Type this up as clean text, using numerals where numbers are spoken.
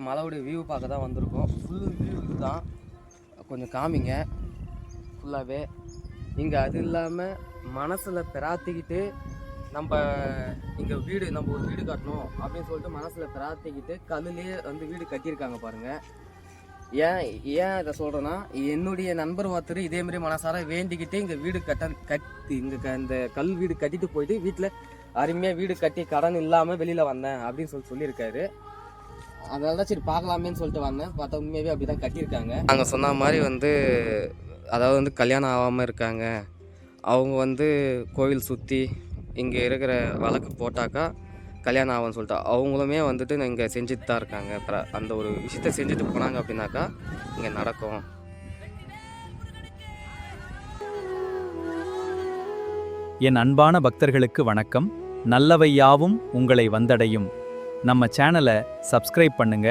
மலையோட வியூ பார்க்க தான் வந்திருக்கோம். ஃபுல் வியூ இதுதான், கொஞ்சம் காமிங்க ஃபுல்லாகவே. இங்கே அது இல்லாமல் மனசில் பிரார்த்திக்கிட்டு நம்ம இங்கே நம்ம ஒரு வீடு கட்டணும் அப்படின்னு சொல்லிட்டு மனசில் பிரார்த்திக்கிட்டு கல்லுலேயே வீடு கட்டியிருக்காங்க பாருங்கள். ஏன் இதை சொல்கிறேன்னா, என்னுடைய நண்பர் ஒருத்தர் இதேமாரி மனசார வேண்டிக்கிட்டு இங்கே வீடு கட்டி இங்கே இந்த கல் வீடு கட்டிட்டு போயிட்டு வீட்டில் அருமையாக வீடு கட்டி கடன் இல்லாமல் வெளியில் வந்தேன் அப்படின்னு சொல்லியிருக்காரு. அதனால தான் சரி பார்க்கலாமேன்னு சொல்லிட்டு வந்தேன். பார்த்தா உண்மையாகவே அப்படி தான் கட்டியிருக்காங்க. நாங்கள் சொன்ன மாதிரி அதாவது கல்யாணம் ஆகாமல் இருக்காங்க, அவங்க கோவில் சுற்றி இங்கே இருக்கிற வழக்கு போட்டாக்கா கல்யாணம் ஆகும்னு சொல்லிட்டு அவங்களுமே இங்கே செஞ்சுட்டு தான் இருக்காங்க. அப்புறம் அந்த ஒரு விஷயத்த செஞ்சுட்டு போனாங்க அப்படின்னாக்கா இங்கே நடக்கும். என் அன்பான பக்தர்களுக்கு வணக்கம். நல்லவை யாவும் உங்களை வந்தடையும். நம்ம சேனலை சப்ஸ்கிரைப் பண்ணுங்க.